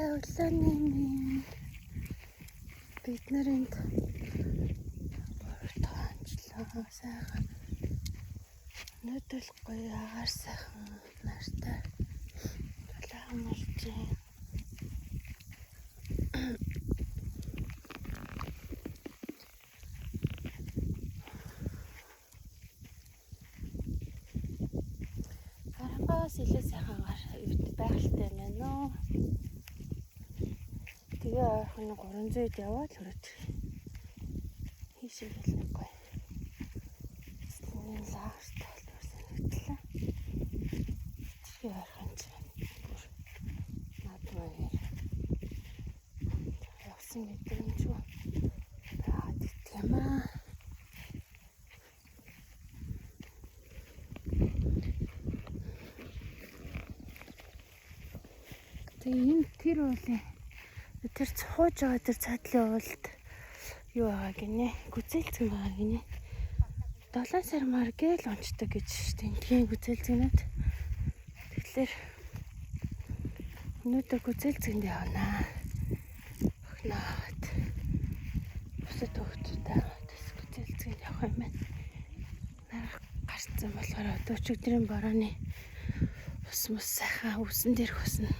Өглөөний бид нарынд таанчлаа сайхан өнөөдөр гоё агаар сайхан нартай амарч Харангаас илүү сайхан агаар байгальтай юм байна уу? Тэгээ ойрхон 300-д яваад хүрээд хийшээ хэлнэ гоё. Стений лавштай санагдлаа. Тэгээ ойрхон ч бүр надмаар явсан мэдрэмж байгаад идэх юм аа. Тэгээ энэ тэр уулын тэр цохож байгаа тэр цаатлын уулд юу байгаа гинэ? Гүзээлцэн байгаа гинэ. 7 сар мар гээл онцдог гэж штэ. Тийм гүзээлцэнүүд. Тэгэхээр өнөөдөр гүзээлцэнд явнаа. Охноод бусад хөвгтүүдээ гүзээлцэнд явах юм байна. Нарах гарцсан болохоор одоо ч өдрийн борооны ус сайхан үсэн дээр хөснө.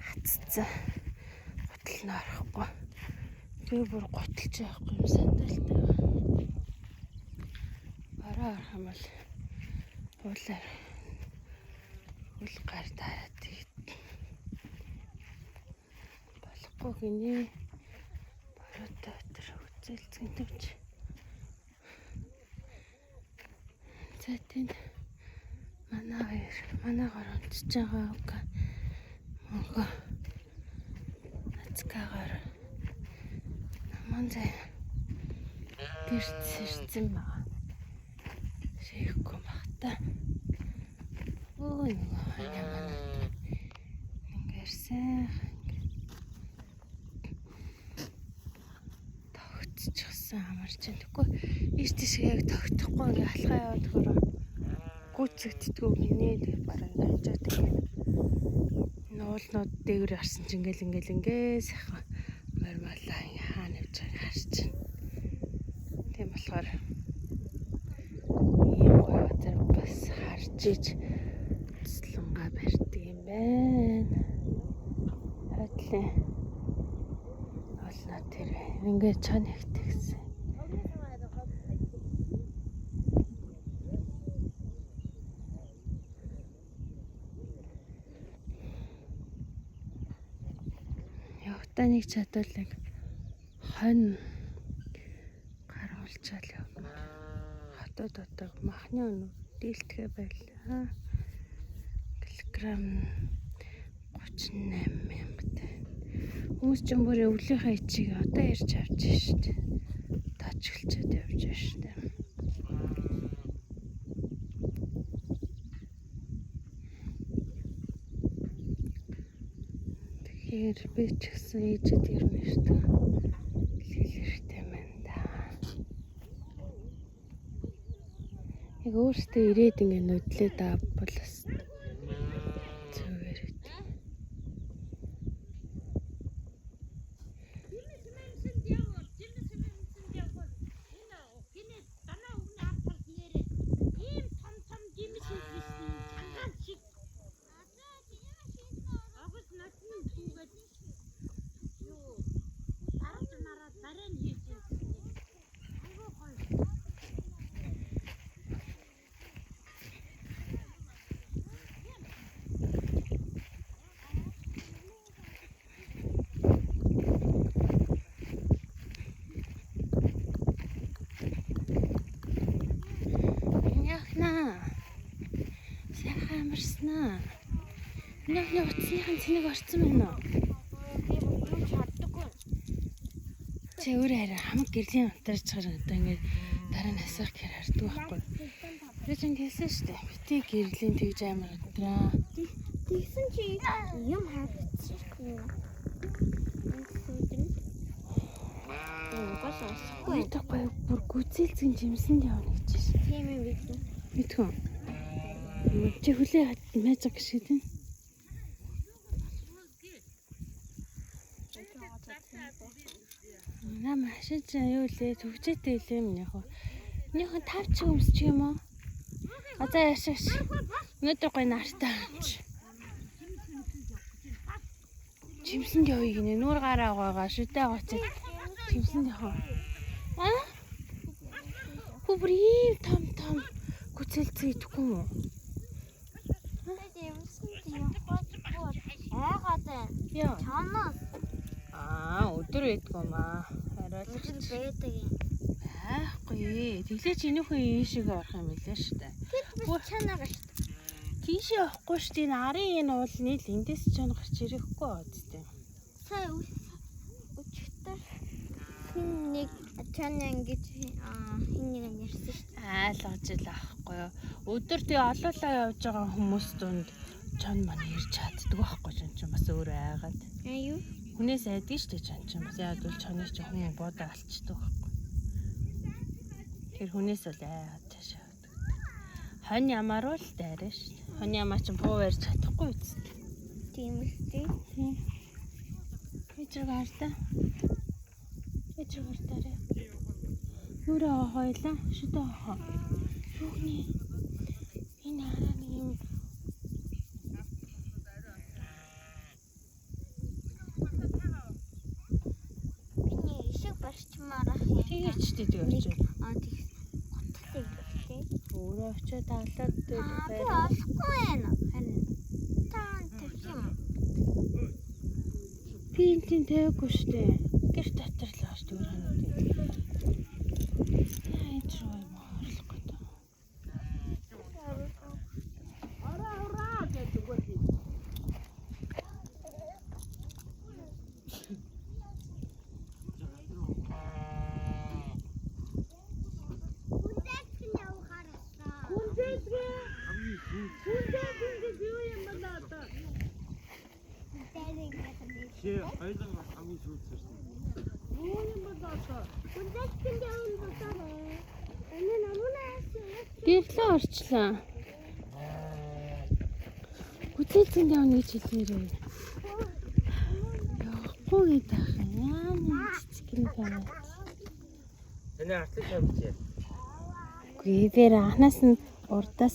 Хаццсан. Готол нь орохгүй. Тэгээ бүр готолж байхгүй юм сандалтай. Бараа орох юм бол уулаар үл гар дараад болохгүй гинэ. Бороотой өтер үзэлцэн төвч. За тийм манайгаар унтж байгаа үг. Мөнгө ацкагаар наман зай гэрт сэрцэн байгаа. Шийхгүй багта. Өө ямар ингэрсэн тогтчихсан амарч байна. Тэгэхгүй ийш тийшээ яг тогтохгүй ингээ алхаа яваад хөрөө гүцэгддэггүй гинэ. Тэг бараг хажаа тэгээ уулнууд дээр гарсан чинь ингээл сайхан мормалаа хаана явж байгааг харж байна. Тийм болохоор ийм газар бас харж иж цэслэнгаа барьдаг юм байна. Хотлын олноо тэр ингээд чон ихтгсэн. Явтаа нэг чадварлаг хонь гаргуулчаал явмаар хотод одоо махны өнөө дийлдэхэ байлаа. Килограмм 38 мянган. Хүмүүс ч бүр өвлийнхаа ичийг одоо ярьж авч шít. Таачглчаад явж шít. Тэгэхээр би ч гэсэн ээжэд ирнэ шүү дээ. Хэлэхтэй байна да. Яг өөртөө ирээд ингэ нүдлээд авбал бас зүгээр үү. Амарснаа. Нэг утасныхан цэнийг орцсон байна уу? Би юу ч харддаггүй. Чи өөрөө хараа хамаг гэрлийн унтарч байгаа одоо ингэ дараа нь асах гэхээр харддаг байхгүй. Би ч ингэсэн шүү дээ. Бити гэрлийн тэгж амар унтраа. Тэгсэн чи юм хардчихгүй. Ой тахгүй бүр гүзээлцэн жимсэнд явна гэж шээ. Тийм ээ бид. Мэдгүй. Чи хүлээ мэж гişэдэн. На машин ч юу лээ төвчтэй лээ минийх. Минийх 5 ч өмсч юм уу? Газаа яшаач. Өнөөдөр гоё нартай амч. Чимсэнд явъя гинэ. Нүүр гараа гоогоо шүдэ гоцод чимсэнд яваа. Хубрийн том гүцэлцээ идэхгүй юм уу? Яа. Чанаас Өдөр байдгүй маа. Хариулах байдаг юм. байхгүй. Тэглээ чи энийхүү ийшээ орох юм билээ шүү дээ. Чанаа шүү. Тийшээ явахгүй шүү дээ. Арын энэ уулны л эндээс ч гарч ирэхгүй үстэй. Сая өчтөр нэг чанаа ингэж хин нэг ярьсан шүү. Ойлгож л аахгүй юу. Өдөр тий олоолаа явж байгаа хүмүүс дунд чон маань ирж чаддаг байхгүй ч бас өөрөө айгаад. Юу? Хүнээс айдгийг шүү дээ чон чинь. Бас яад бол чоныг чи хүн буудаа алчдаг байхгүй. Тэр хүнээс л айгаад чашаа. Хонь ямар уу л дайраа шүү. Хонь ямар ч буу барьж чадахгүй үст. Тийм үстэй. Тийм. Эцэг гартаа. Эцэг гартаарэ. Нүрээ хойлоо шүдэ хоо. Юуны. Энэ хараа нэг юм. Миний ишиг барчмаарах юм. Тийч дээ очиж. Тийм. Готтой тий. Өөрөө очиод алаад Би дээр. олохгүй байна. Харин таан тавьсан юм. Пинтин тавиагүй шүү дээ. Гэр дотор л аач зүгээр ханаад. Яа энэ руу юм орлох гэдэг. Ороо гэж зүгт. Чи хоёулаа хамгийн сүүлд шүү дээ. Юу юм бол одоо? Үндэстэн явна бодорой. Энэ намунаас Гэрлээ орчлаа. Хүчээцэнд явна гэж хэлээрээ. Явахгүй гэдэг ах юм. Яа нэг цэцэг юм байна. Тэний артлыг явуулъя. Гүй дээр анханаас нь урдаас